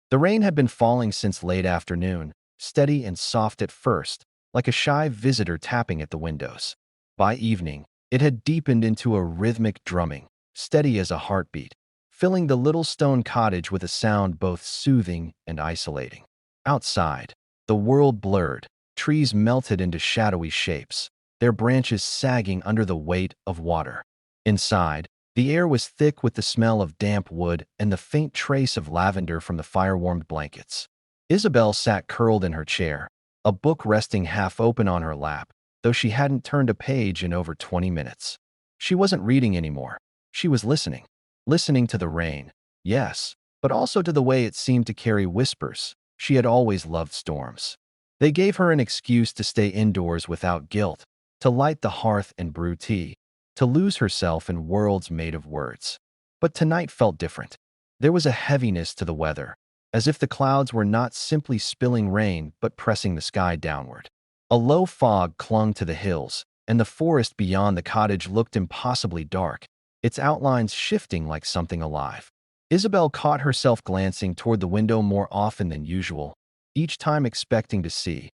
The rain had been falling since late afternoon, steady and soft at first, like a shy visitor tapping at the windows. By evening, it had deepened into a rhythmic drumming, steady as a heartbeat, filling the little stone cottage with a sound both soothing and isolating. Outside, the world blurred, trees melted into shadowy shapes, their branches sagging under the weight of water. Inside, the air was thick with the smell of damp wood and the faint trace of lavender from the fire-warmed blankets. Isabel sat curled in her chair, a book resting half open on her lap, though she hadn't turned a page in over 20 minutes. She wasn't reading anymore. She was listening. Listening to the rain, yes, but also to the way it seemed to carry whispers. She had always loved storms. They gave her an excuse to stay indoors without guilt, to light the hearth and brew tea, to lose herself in worlds made of words. But tonight felt different. There was a heaviness to the weather, as if the clouds were not simply spilling rain but pressing the sky downward. A low fog clung to the hills, and the forest beyond the cottage looked impossibly dark, its outlines shifting like something alive. Isabel caught herself glancing toward the window more often than usual, each time expecting to see.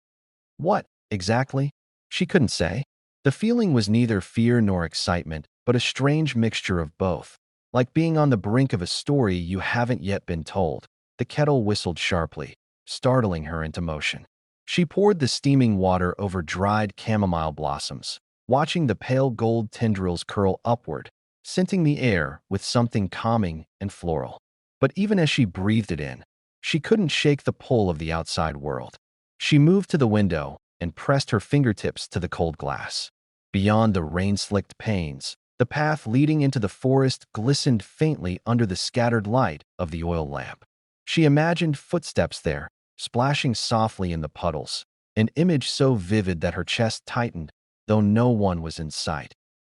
What, exactly? She couldn't say. The feeling was neither fear nor excitement, but a strange mixture of both. Like being on the brink of a story you haven't yet been told. The kettle whistled sharply, startling her into motion. She poured the steaming water over dried chamomile blossoms, watching the pale gold tendrils curl upward, scenting the air with something calming and floral. But even as she breathed it in, she couldn't shake the pull of the outside world. She moved to the window and pressed her fingertips to the cold glass. Beyond the rain-slicked panes, the path leading into the forest glistened faintly under the scattered light of the oil lamp. She imagined footsteps there, splashing softly in the puddles, an image so vivid that her chest tightened, though no one was in sight.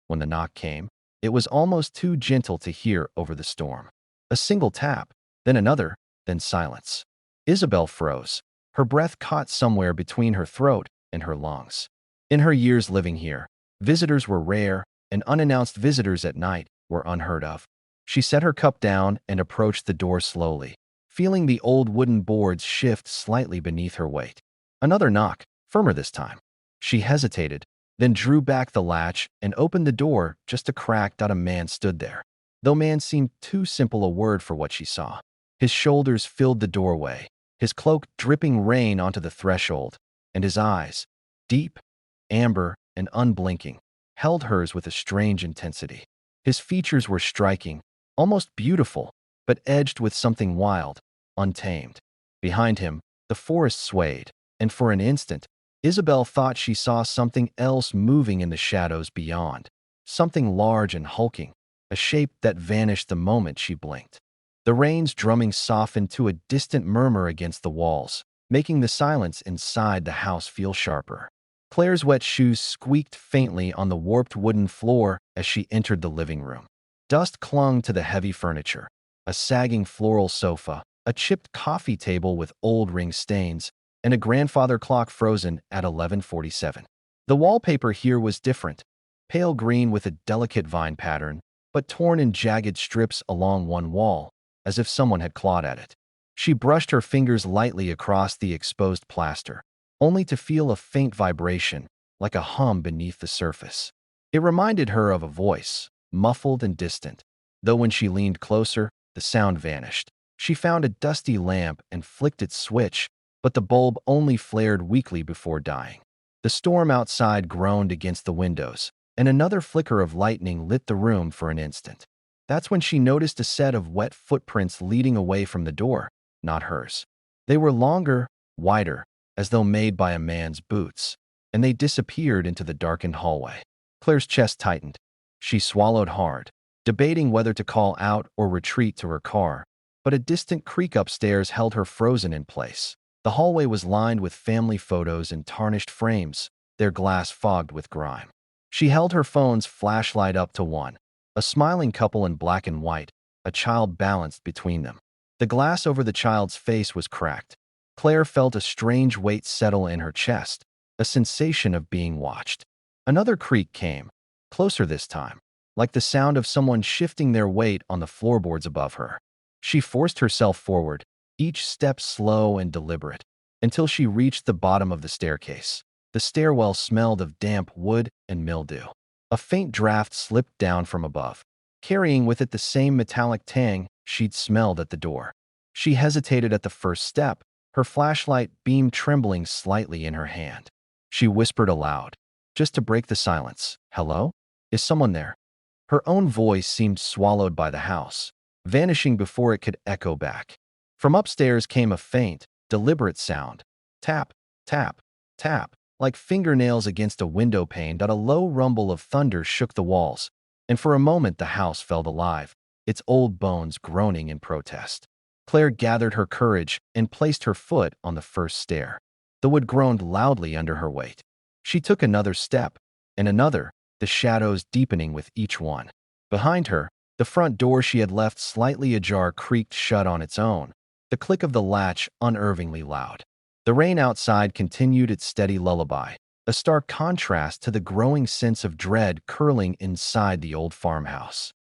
When the knock came, it was almost too gentle to hear over the storm. A single tap, then another, then silence. Isabel froze, her breath caught somewhere between her throat and her lungs. In her years living here, visitors were rare, and unannounced visitors at night were unheard of. She set her cup down and approached the door slowly, feeling the old wooden boards shift slightly beneath her weight. Another knock, firmer this time. She hesitated, then drew back the latch and opened the door just a crack. A man stood there, though man seemed too simple a word for what she saw. His shoulders filled the doorway, his cloak dripping rain onto the threshold, and his eyes, deep, amber, and unblinking, held hers with a strange intensity. His features were striking, almost beautiful, but edged with something wild, untamed. Behind him, the forest swayed, and for an instant, Isabel thought she saw something else moving in the shadows beyond, something large and hulking, a shape that vanished the moment she blinked. The rain's drumming softened to a distant murmur against the walls, making the silence inside the house feel sharper. Claire's wet shoes squeaked faintly on the warped wooden floor as she entered the living room. Dust clung to the heavy furniture, a sagging floral sofa, a chipped coffee table with old ring stains, and a grandfather clock frozen at 11:47. The wallpaper here was different, pale green with a delicate vine pattern, but torn in jagged strips along one wall, as if someone had clawed at it. She brushed her fingers lightly across the exposed plaster, only to feel a faint vibration, like a hum beneath the surface. It reminded her of a voice, muffled and distant, though when she leaned closer, the sound vanished. She found a dusty lamp and flicked its switch, but the bulb only flared weakly before dying. The storm outside groaned against the windows, and another flicker of lightning lit the room for an instant. That's when she noticed a set of wet footprints leading away from the door, not hers. They were longer, wider, as though made by a man's boots, and they disappeared into the darkened hallway. Claire's chest tightened. She swallowed hard, debating whether to call out or retreat to her car, but a distant creak upstairs held her frozen in place. The hallway was lined with family photos in tarnished frames, their glass fogged with grime. She held her phone's flashlight up to one, a smiling couple in black and white, a child balanced between them. The glass over the child's face was cracked. Claire felt a strange weight settle in her chest, a sensation of being watched. Another creak came, closer this time, like the sound of someone shifting their weight on the floorboards above her. She forced herself forward, each step slow and deliberate, until she reached the bottom of the staircase. The stairwell smelled of damp wood and mildew. A faint draft slipped down from above, carrying with it the same metallic tang she'd smelled at the door. She hesitated at the first step, her flashlight beam trembling slightly in her hand. She whispered aloud, just to break the silence, "Hello? Is someone there?" Her own voice seemed swallowed by the house, vanishing before it could echo back. From upstairs came a faint, deliberate sound. Tap, tap, tap, like fingernails against a window pane. A low rumble of thunder shook the walls, and for a moment the house felt alive, its old bones groaning in protest. Claire gathered her courage and placed her foot on the first stair. The wood groaned loudly under her weight. She took another step, and another, the shadows deepening with each one. Behind her, the front door she had left slightly ajar creaked shut on its own, the click of the latch unnervingly loud. The rain outside continued its steady lullaby, a stark contrast to the growing sense of dread curling inside the old farmhouse.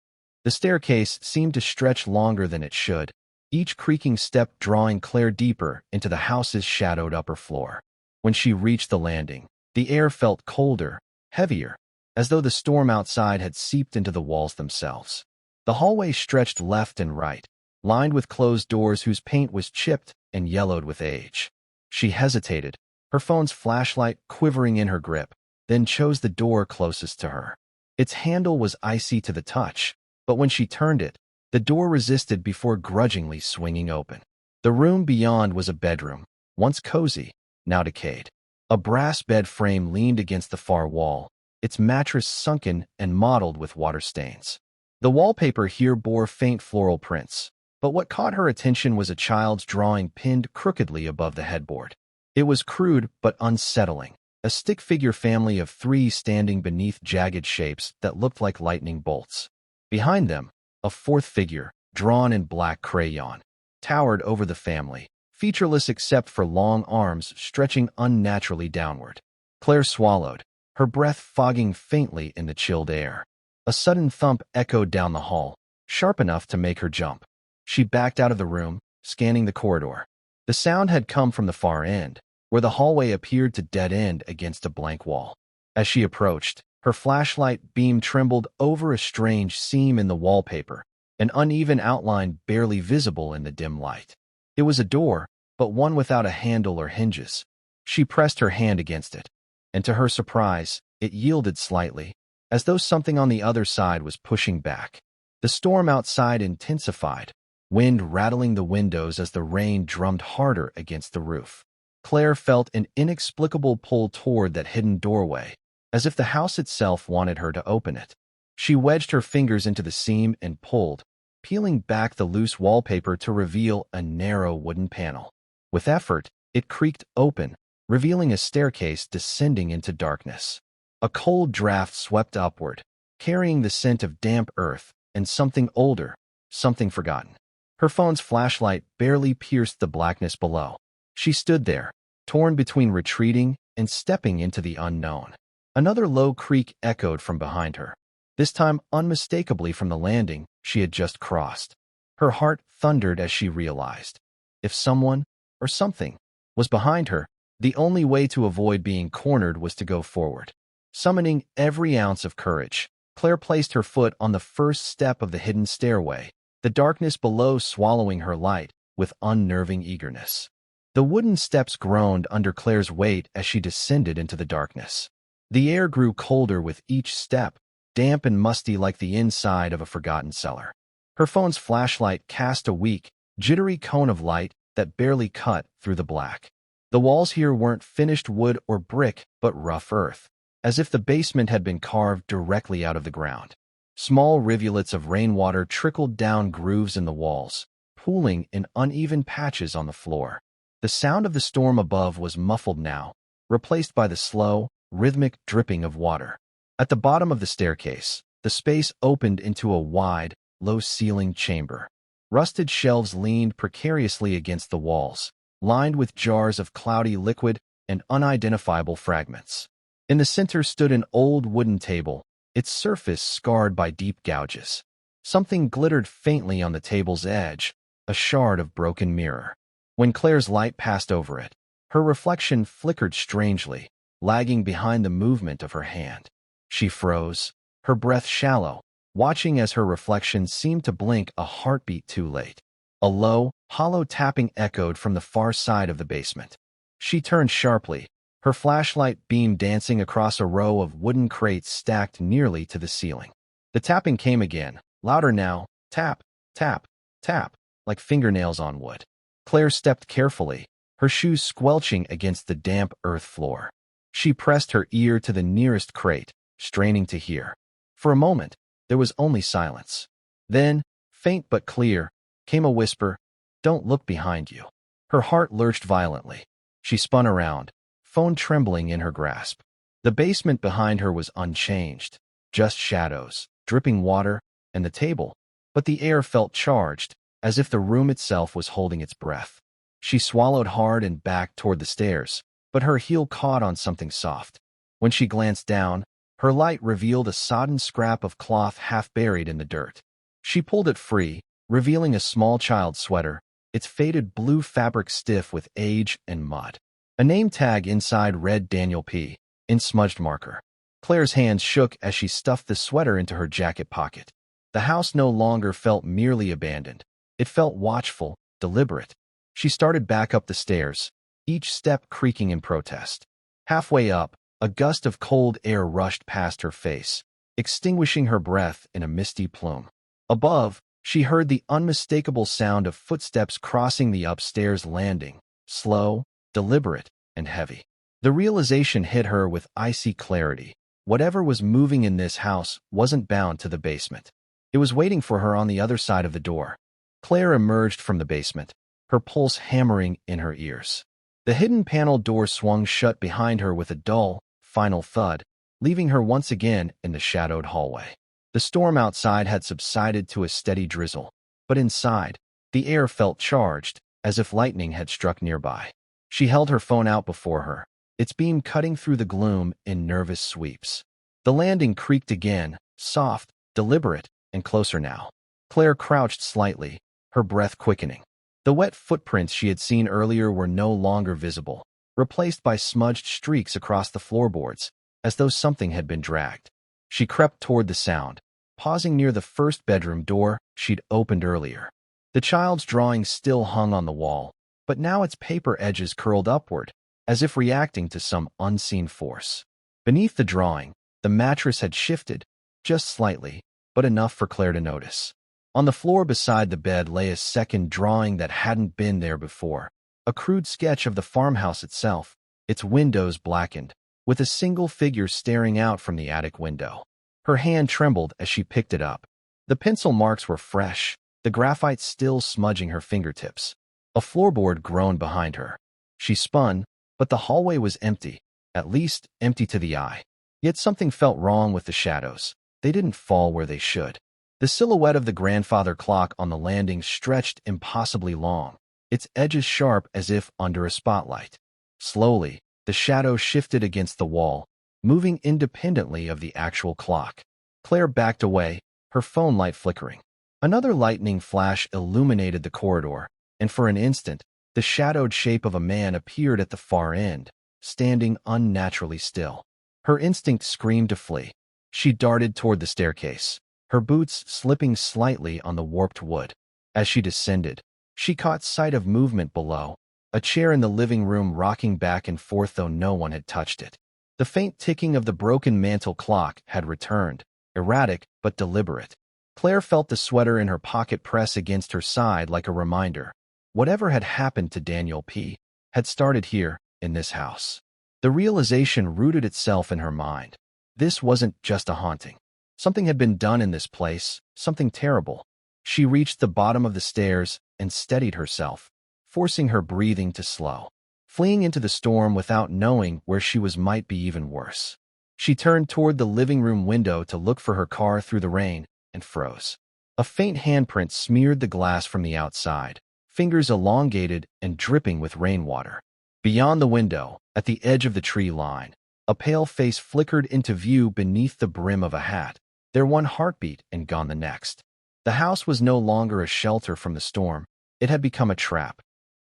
The staircase seemed to stretch longer than it should, each creaking step drawing Claire deeper into the house's shadowed upper floor. When she reached the landing, the air felt colder, heavier, as though the storm outside had seeped into the walls themselves. The hallway stretched left and right, lined with closed doors whose paint was chipped and yellowed with age. She hesitated, her phone's flashlight quivering in her grip, then chose the door closest to her. Its handle was icy to the touch, but when she turned it, the door resisted before grudgingly swinging open. The room beyond was a bedroom, once cozy, now decayed. A brass bed frame leaned against the far wall, its mattress sunken and mottled with water stains. The wallpaper here bore faint floral prints, but what caught her attention was a child's drawing pinned crookedly above the headboard. It was crude but unsettling, a stick figure family of three standing beneath jagged shapes that looked like lightning bolts. Behind them, a fourth figure, drawn in black crayon, towered over the family, featureless except for long arms stretching unnaturally downward. Claire swallowed, her breath fogging faintly in the chilled air. A sudden thump echoed down the hall, sharp enough to make her jump. She backed out of the room, scanning the corridor. The sound had come from the far end, where the hallway appeared to dead end against a blank wall. As she approached, her flashlight beam trembled over a strange seam in the wallpaper, an uneven outline barely visible in the dim light. It was a door, but one without a handle or hinges. She pressed her hand against it, and to her surprise, it yielded slightly, as though something on the other side was pushing back. The storm outside intensified, wind rattling the windows as the rain drummed harder against the roof. Claire felt an inexplicable pull toward that hidden doorway, as if the house itself wanted her to open it. She wedged her fingers into the seam and pulled, peeling back the loose wallpaper to reveal a narrow wooden panel. With effort, it creaked open, revealing a staircase descending into darkness. A cold draft swept upward, carrying the scent of damp earth and something older, something forgotten. Her phone's flashlight barely pierced the blackness below. She stood there, torn between retreating and stepping into the unknown. Another low creak echoed from behind her, this time unmistakably from the landing she had just crossed. Her heart thundered as she realized, if someone, or something, was behind her, the only way to avoid being cornered was to go forward. Summoning every ounce of courage, Claire placed her foot on the first step of the hidden stairway, the darkness below swallowing her light with unnerving eagerness. The wooden steps groaned under Claire's weight as she descended into the darkness. The air grew colder with each step, damp and musty like the inside of a forgotten cellar. Her phone's flashlight cast a weak, jittery cone of light that barely cut through the black. The walls here weren't finished wood or brick, but rough earth, as if the basement had been carved directly out of the ground. Small rivulets of rainwater trickled down grooves in the walls, pooling in uneven patches on the floor. The sound of the storm above was muffled now, replaced by the slow, rhythmic dripping of water. At the bottom of the staircase, the space opened into a wide, low-ceilinged chamber. Rusted shelves leaned precariously against the walls, lined with jars of cloudy liquid and unidentifiable fragments. In the center stood an old wooden table, its surface scarred by deep gouges. Something glittered faintly on the table's edge, a shard of broken mirror. When Claire's light passed over it, her reflection flickered strangely, lagging behind the movement of her hand. She froze, her breath shallow, watching as her reflection seemed to blink a heartbeat too late. A low, hollow tapping echoed from the far side of the basement. She turned sharply, her flashlight beam dancing across a row of wooden crates stacked nearly to the ceiling. The tapping came again, louder now, tap, tap, tap, like fingernails on wood. Claire stepped carefully, her shoes squelching against the damp earth floor. She pressed her ear to the nearest crate, straining to hear. For a moment, there was only silence. Then, faint but clear, came a whisper, "Don't look behind you." Her heart lurched violently. She spun around, phone trembling in her grasp. The basement behind her was unchanged, just shadows, dripping water, and the table, but the air felt charged, as if the room itself was holding its breath. She swallowed hard and backed toward the stairs, but her heel caught on something soft. When she glanced down, her light revealed a sodden scrap of cloth half buried in the dirt. She pulled it free, revealing a small child's sweater, its faded blue fabric stiff with age and mud. A name tag inside read Daniel P. in smudged marker. Claire's hands shook as she stuffed the sweater into her jacket pocket. The house no longer felt merely abandoned. It felt watchful, deliberate. She started back up the stairs, each step creaking in protest. Halfway up, a gust of cold air rushed past her face, extinguishing her breath in a misty plume. Above, she heard the unmistakable sound of footsteps crossing the upstairs landing, slow, deliberate, and heavy. The realization hit her with icy clarity. Whatever was moving in this house wasn't bound to the basement. It was waiting for her on the other side of the door. Claire emerged from the basement, her pulse hammering in her ears. The hidden panel door swung shut behind her with a dull, final thud, leaving her once again in the shadowed hallway. The storm outside had subsided to a steady drizzle, but inside, the air felt charged, as if lightning had struck nearby. She held her phone out before her, its beam cutting through the gloom in nervous sweeps. The landing creaked again, soft, deliberate, and closer now. Claire crouched slightly, her breath quickening. The wet footprints she had seen earlier were no longer visible, replaced by smudged streaks across the floorboards, as though something had been dragged. She crept toward the sound, pausing near the first bedroom door she'd opened earlier. The child's drawing still hung on the wall, but now its paper edges curled upward, as if reacting to some unseen force. Beneath the drawing, the mattress had shifted, just slightly, but enough for Claire to notice. On the floor beside the bed lay a second drawing that hadn't been there before, a crude sketch of the farmhouse itself, its windows blackened, with a single figure staring out from the attic window. Her hand trembled as she picked it up. The pencil marks were fresh, the graphite still smudging her fingertips. A floorboard groaned behind her. She spun, but the hallway was empty, at least empty to the eye. Yet something felt wrong with the shadows. They didn't fall where they should. The silhouette of the grandfather clock on the landing stretched impossibly long, its edges sharp as if under a spotlight. Slowly, the shadow shifted against the wall, moving independently of the actual clock. Claire backed away, her phone light flickering. Another lightning flash illuminated the corridor, and for an instant, the shadowed shape of a man appeared at the far end, standing unnaturally still. Her instinct screamed to flee. She darted toward the staircase, her boots slipping slightly on the warped wood. As she descended, she caught sight of movement below, a chair in the living room rocking back and forth though no one had touched it. The faint ticking of the broken mantel clock had returned, erratic but deliberate. Claire felt the sweater in her pocket press against her side like a reminder. Whatever had happened to Daniel P. had started here, in this house. The realization rooted itself in her mind. This wasn't just a haunting. Something had been done in this place, something terrible. She reached the bottom of the stairs and steadied herself, forcing her breathing to slow. Fleeing into the storm without knowing where she was might be even worse. She turned toward the living room window to look for her car through the rain and froze. A faint handprint smeared the glass from the outside, fingers elongated and dripping with rainwater. Beyond the window, at the edge of the tree line, a pale face flickered into view beneath the brim of a hat, their one heartbeat and gone the next. The house was no longer a shelter from the storm, it had become a trap.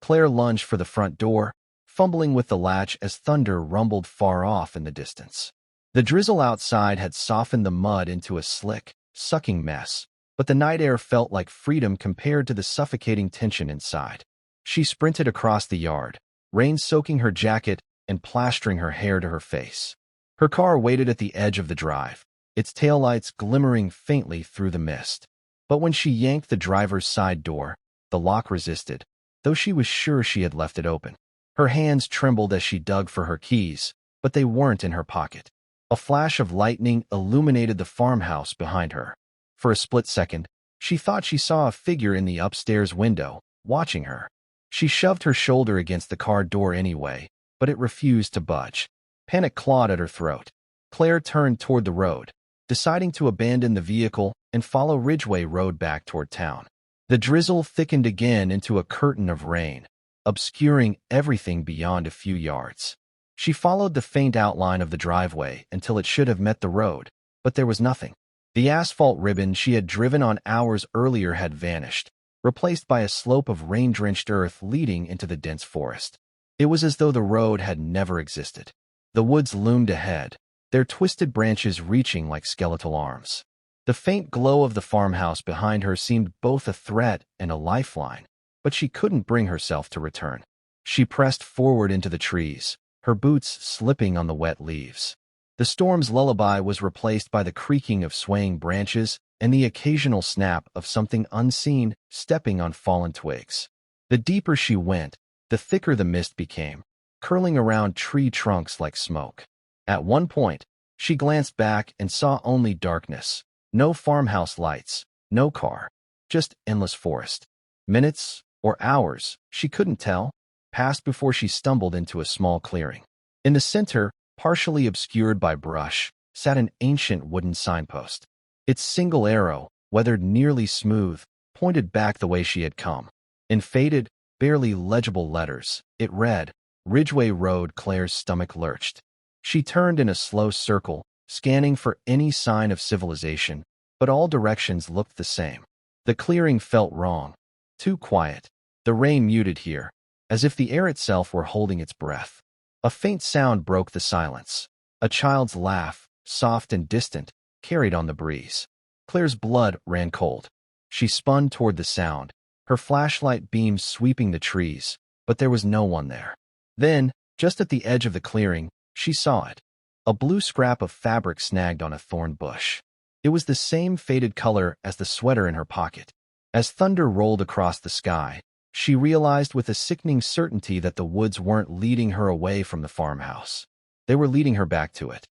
Claire lunged for the front door, fumbling with the latch as thunder rumbled far off in the distance. The drizzle outside had softened the mud into a slick, sucking mess, but the night air felt like freedom compared to the suffocating tension inside. She sprinted across the yard, rain soaking her jacket and plastering her hair to her face. Her car waited at the edge of the drive, its taillights glimmering faintly through the mist. But when she yanked the driver's side door, the lock resisted, though she was sure she had left it open. Her hands trembled as she dug for her keys, but they weren't in her pocket. A flash of lightning illuminated the farmhouse behind her. For a split second, she thought she saw a figure in the upstairs window, watching her. She shoved her shoulder against the car door anyway, but it refused to budge. Panic clawed at her throat. Claire turned toward the road, deciding to abandon the vehicle and follow Ridgeway Road back toward town. The drizzle thickened again into a curtain of rain, obscuring everything beyond a few yards. She followed the faint outline of the driveway until it should have met the road, but there was nothing. The asphalt ribbon she had driven on hours earlier had vanished, replaced by a slope of rain-drenched earth leading into the dense forest. It was as though the road had never existed. The woods loomed ahead, their twisted branches reaching like skeletal arms. The faint glow of the farmhouse behind her seemed both a threat and a lifeline, but she couldn't bring herself to return. She pressed forward into the trees, her boots slipping on the wet leaves. The storm's lullaby was replaced by the creaking of swaying branches and the occasional snap of something unseen stepping on fallen twigs. The deeper she went, the thicker the mist became, curling around tree trunks like smoke. At one point, she glanced back and saw only darkness. No farmhouse lights, no car, just endless forest. Minutes or hours, she couldn't tell, passed before she stumbled into a small clearing. In the center, partially obscured by brush, sat an ancient wooden signpost. Its single arrow, weathered nearly smooth, pointed back the way she had come. In faded, barely legible letters, it read, Ridgeway Road. Claire's stomach lurched. She turned in a slow circle, scanning for any sign of civilization, but all directions looked the same. The clearing felt wrong, too quiet. The rain muted here, as if the air itself were holding its breath. A faint sound broke the silence. A child's laugh, soft and distant, carried on the breeze. Claire's blood ran cold. She spun toward the sound, her flashlight beams sweeping the trees, but there was no one there. Then, just at the edge of the clearing, she saw it. A blue scrap of fabric snagged on a thorn bush. It was the same faded color as the sweater in her pocket. As thunder rolled across the sky, she realized with a sickening certainty that the woods weren't leading her away from the farmhouse. They were leading her back to it.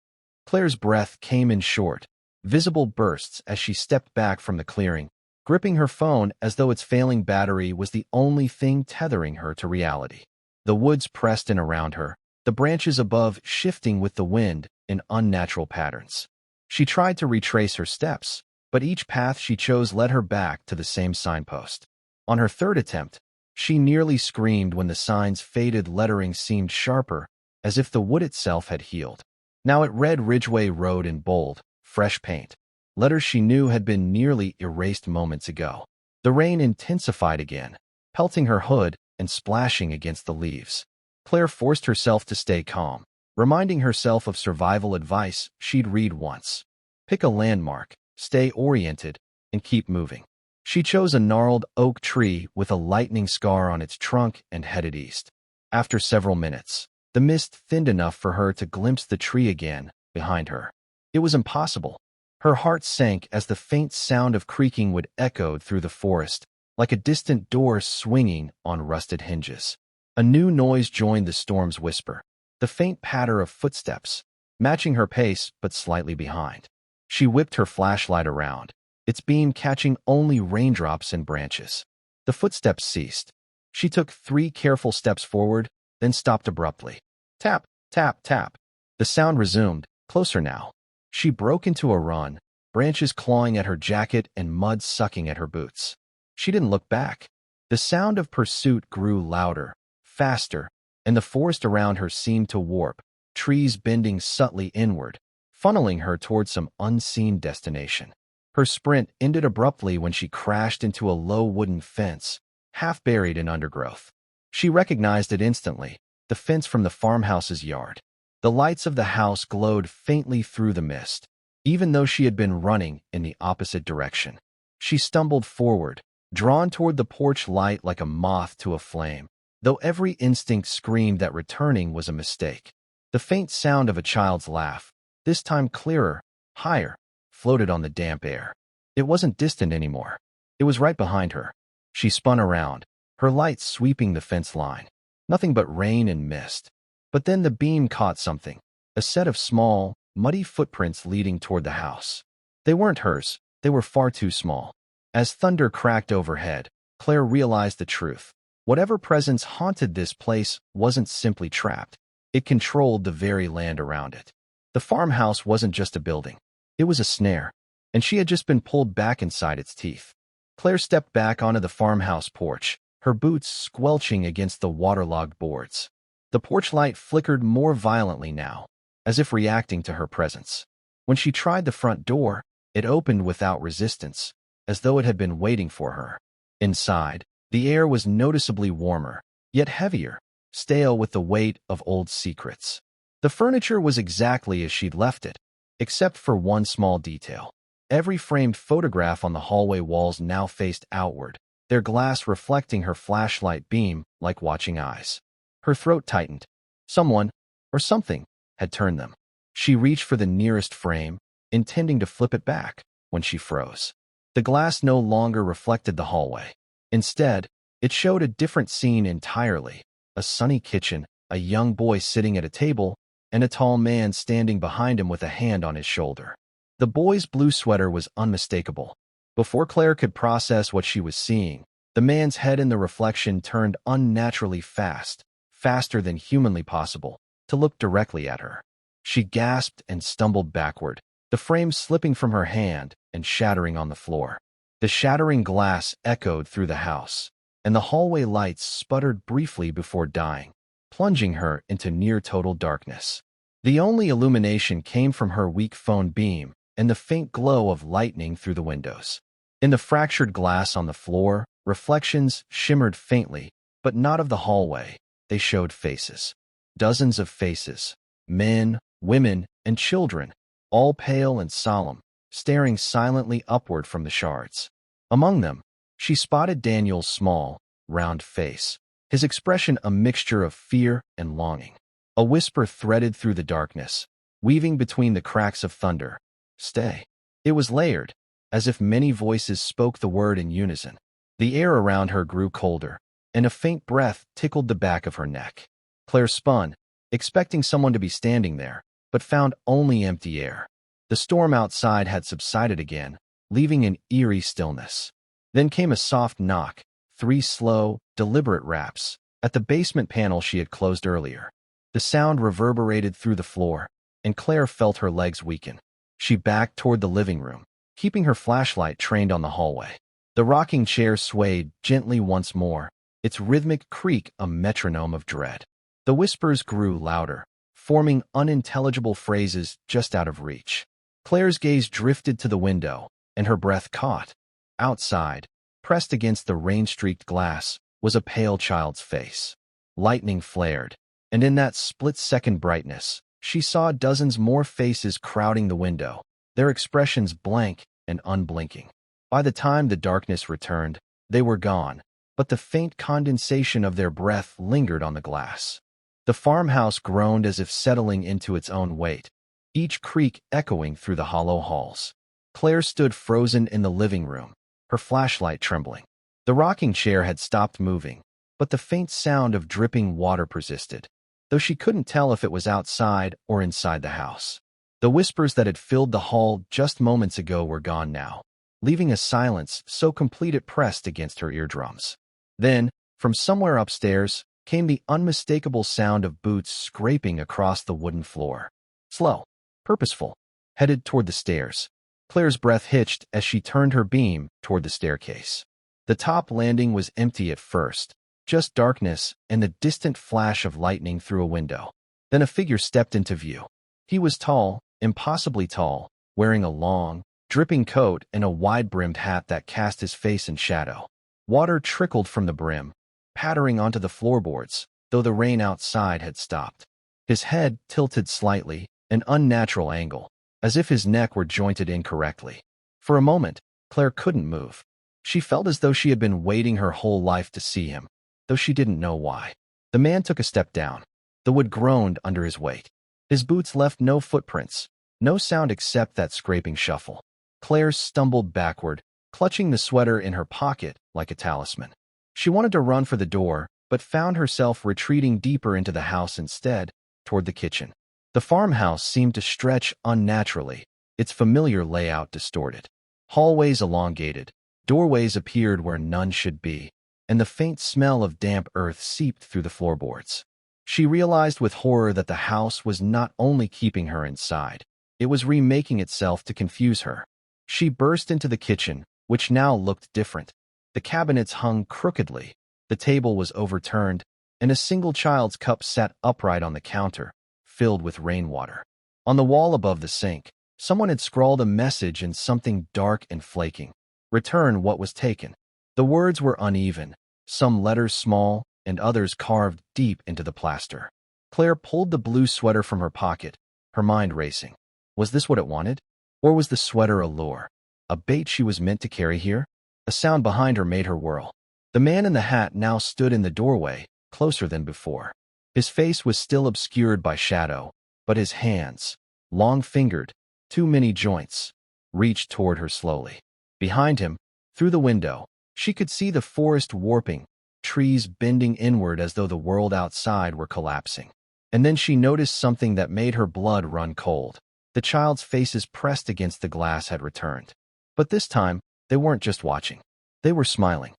Claire's breath came in short, visible bursts as she stepped back from the clearing, gripping her phone as though its failing battery was the only thing tethering her to reality. The woods pressed in around her, the branches above shifting with the wind in unnatural patterns. She tried to retrace her steps, but each path she chose led her back to the same signpost. On her third attempt, she nearly screamed when the sign's faded lettering seemed sharper, as if the wood itself had healed. Now it read Ridgeway Road in bold, fresh paint, letters she knew had been nearly erased moments ago. The rain intensified again, pelting her hood and splashing against the leaves. Claire forced herself to stay calm, reminding herself of survival advice she'd read once. Pick a landmark, stay oriented, and keep moving. She chose a gnarled oak tree with a lightning scar on its trunk and headed east. After several minutes, the mist thinned enough for her to glimpse the tree again behind her. It was impossible. Her heart sank as the faint sound of creaking would echo through the forest, like a distant door swinging on rusted hinges. A new noise joined the storm's whisper, the faint patter of footsteps, matching her pace but slightly behind. She whipped her flashlight around, its beam catching only raindrops and branches. The footsteps ceased. She took 3 careful steps forward, then stopped abruptly. Tap, tap, tap. The sound resumed, closer now. She broke into a run, branches clawing at her jacket and mud sucking at her boots. She didn't look back. The sound of pursuit grew louder, faster, and the forest around her seemed to warp, trees bending subtly inward, funneling her toward some unseen destination. Her sprint ended abruptly when she crashed into a low wooden fence, half buried in undergrowth. She recognized it instantly, the fence from the farmhouse's yard. The lights of the house glowed faintly through the mist, even though she had been running in the opposite direction. She stumbled forward, drawn toward the porch light like a moth to a flame, though every instinct screamed that returning was a mistake. The faint sound of a child's laugh, this time clearer, higher, floated on the damp air. It wasn't distant anymore. It was right behind her. She spun around, her light sweeping the fence line. Nothing but rain and mist. But then the beam caught something, a set of small, muddy footprints leading toward the house. They weren't hers, they were far too small. As thunder cracked overhead, Claire realized the truth. Whatever presence haunted this place wasn't simply trapped. It controlled the very land around it. The farmhouse wasn't just a building. It was a snare, and she had just been pulled back inside its teeth. Claire stepped back onto the farmhouse porch, her boots squelching against the waterlogged boards. The porch light flickered more violently now, as if reacting to her presence. When she tried the front door, it opened without resistance, as though it had been waiting for her. Inside, the air was noticeably warmer, yet heavier, stale with the weight of old secrets. The furniture was exactly as she'd left it, except for one small detail. Every framed photograph on the hallway walls now faced outward, their glass reflecting her flashlight beam like watching eyes. Her throat tightened. Someone, or something, had turned them. She reached for the nearest frame, intending to flip it back, when she froze. The glass no longer reflected the hallway. Instead, it showed a different scene entirely. A sunny kitchen, a young boy sitting at a table, and a tall man standing behind him with a hand on his shoulder. The boy's blue sweater was unmistakable. Before Claire could process what she was seeing, the man's head in the reflection turned unnaturally fast, faster than humanly possible, to look directly at her. She gasped and stumbled backward, the frame slipping from her hand and shattering on the floor. The shattering glass echoed through the house, and the hallway lights sputtered briefly before dying, plunging her into near-total darkness. The only illumination came from her weak phone beam and the faint glow of lightning through the windows. In the fractured glass on the floor, reflections shimmered faintly, but not of the hallway. They showed faces. Dozens of faces. Men, women, and children, all pale and solemn, staring silently upward from the shards. Among them, she spotted Daniel's small, round face, his expression a mixture of fear and longing. A whisper threaded through the darkness, weaving between the cracks of thunder. Stay. It was layered, as if many voices spoke the word in unison. The air around her grew colder, and a faint breath tickled the back of her neck. Claire spun, expecting someone to be standing there, but found only empty air. The storm outside had subsided again, leaving an eerie stillness. Then came a soft knock, 3 slow, deliberate raps, at the basement panel she had closed earlier. The sound reverberated through the floor, and Claire felt her legs weaken. She backed toward the living room, keeping her flashlight trained on the hallway. The rocking chair swayed gently once more, its rhythmic creak a metronome of dread. The whispers grew louder, forming unintelligible phrases just out of reach. Claire's gaze drifted to the window, and her breath caught. Outside, pressed against the rain-streaked glass, was a pale child's face. Lightning flared, and in that split-second brightness, she saw dozens more faces crowding the window, their expressions blank and unblinking. By the time the darkness returned, they were gone, but the faint condensation of their breath lingered on the glass. The farmhouse groaned as if settling into its own weight, each creak echoing through the hollow halls. Claire stood frozen in the living room, her flashlight trembling. The rocking chair had stopped moving, but the faint sound of dripping water persisted, though she couldn't tell if it was outside or inside the house. The whispers that had filled the hall just moments ago were gone now, leaving a silence so complete it pressed against her eardrums. Then, from somewhere upstairs, came the unmistakable sound of boots scraping across the wooden floor. Slow, purposeful, headed toward the stairs. Claire's breath hitched as she turned her beam toward the staircase. The top landing was empty at first, just darkness and the distant flash of lightning through a window. Then a figure stepped into view. He was tall, impossibly tall, wearing a long, dripping coat and a wide-brimmed hat that cast his face in shadow. Water trickled from the brim, pattering onto the floorboards, though the rain outside had stopped. His head tilted slightly, an unnatural angle, as if his neck were jointed incorrectly. For a moment, Claire couldn't move. She felt as though she had been waiting her whole life to see him, though she didn't know why. The man took a step down. The wood groaned under his weight. His boots left no footprints, no sound except that scraping shuffle. Claire stumbled backward, clutching the sweater in her pocket like a talisman. She wanted to run for the door, but found herself retreating deeper into the house instead, toward the kitchen. The farmhouse seemed to stretch unnaturally, its familiar layout distorted. Hallways elongated, doorways appeared where none should be, and the faint smell of damp earth seeped through the floorboards. She realized with horror that the house was not only keeping her inside, it was remaking itself to confuse her. She burst into the kitchen, which now looked different. The cabinets hung crookedly, the table was overturned, and a single child's cup sat upright on the counter, filled with rainwater. On the wall above the sink, someone had scrawled a message in something dark and flaking. Return what was taken. The words were uneven, some letters small, and others carved deep into the plaster. Claire pulled the blue sweater from her pocket, her mind racing. Was this what it wanted? Or was the sweater a lure? A bait she was meant to carry here? A sound behind her made her whirl. The man in the hat now stood in the doorway, closer than before. His face was still obscured by shadow, but his hands, long-fingered, too many joints, reached toward her slowly. Behind him, through the window, she could see the forest warping, trees bending inward as though the world outside were collapsing. And then she noticed something that made her blood run cold. The child's faces pressed against the glass had returned. But this time, they weren't just watching. They were smiling.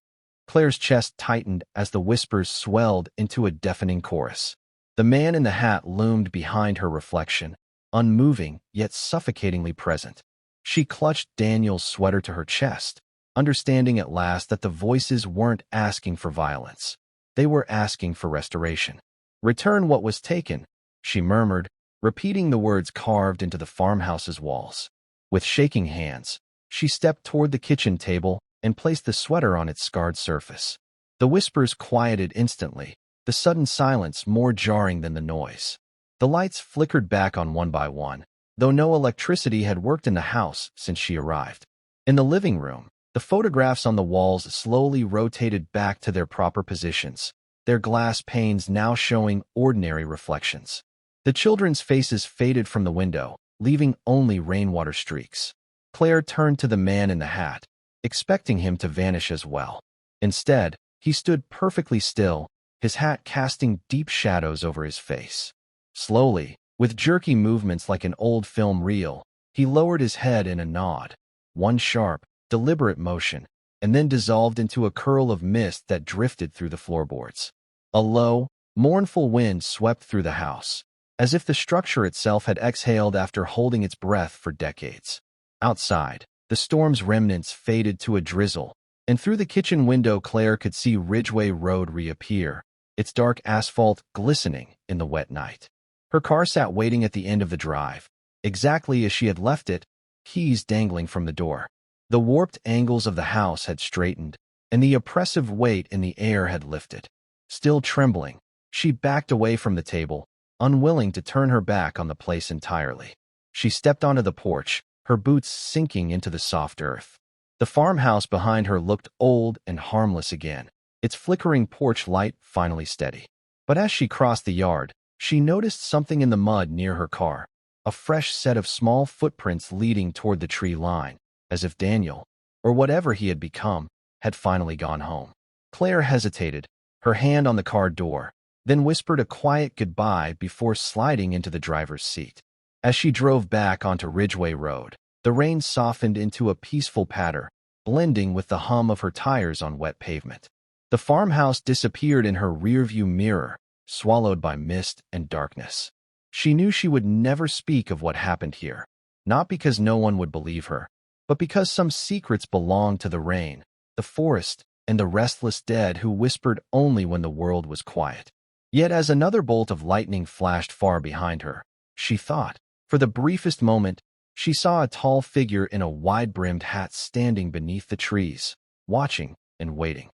Claire's chest tightened as the whispers swelled into a deafening chorus. The man in the hat loomed behind her reflection, unmoving yet suffocatingly present. She clutched Daniel's sweater to her chest, understanding at last that the voices weren't asking for violence. They were asking for restoration. Return what was taken, she murmured, repeating the words carved into the farmhouse's walls. With shaking hands, she stepped toward the kitchen table and placed the sweater on its scarred surface. The whispers quieted instantly, the sudden silence more jarring than the noise. The lights flickered back on one by one, though no electricity had worked in the house since she arrived. In the living room, the photographs on the walls slowly rotated back to their proper positions, their glass panes now showing ordinary reflections. The children's faces faded from the window, leaving only rainwater streaks. Claire turned to the man in the hat, expecting him to vanish as well. Instead, he stood perfectly still, his hat casting deep shadows over his face. Slowly, with jerky movements like an old film reel, he lowered his head in a nod, one sharp, deliberate motion, and then dissolved into a curl of mist that drifted through the floorboards. A low, mournful wind swept through the house, as if the structure itself had exhaled after holding its breath for decades. Outside, the storm's remnants faded to a drizzle, and through the kitchen window Claire could see Ridgeway Road reappear, its dark asphalt glistening in the wet night. Her car sat waiting at the end of the drive, exactly as she had left it, keys dangling from the door. The warped angles of the house had straightened, and the oppressive weight in the air had lifted. Still trembling, she backed away from the table, unwilling to turn her back on the place entirely. She stepped onto the porch, her boots sinking into the soft earth. The farmhouse behind her looked old and harmless again, its flickering porch light finally steady. But as she crossed the yard, she noticed something in the mud near her car, a fresh set of small footprints leading toward the tree line, as if Daniel, or whatever he had become, had finally gone home. Claire hesitated, her hand on the car door, then whispered a quiet goodbye before sliding into the driver's seat. As she drove back onto Ridgeway Road, the rain softened into a peaceful patter, blending with the hum of her tires on wet pavement. The farmhouse disappeared in her rearview mirror, swallowed by mist and darkness. She knew she would never speak of what happened here, not because no one would believe her, but because some secrets belonged to the rain, the forest, and the restless dead who whispered only when the world was quiet. Yet as another bolt of lightning flashed far behind her, she thought, for the briefest moment, she saw a tall figure in a wide-brimmed hat standing beneath the trees, watching and waiting.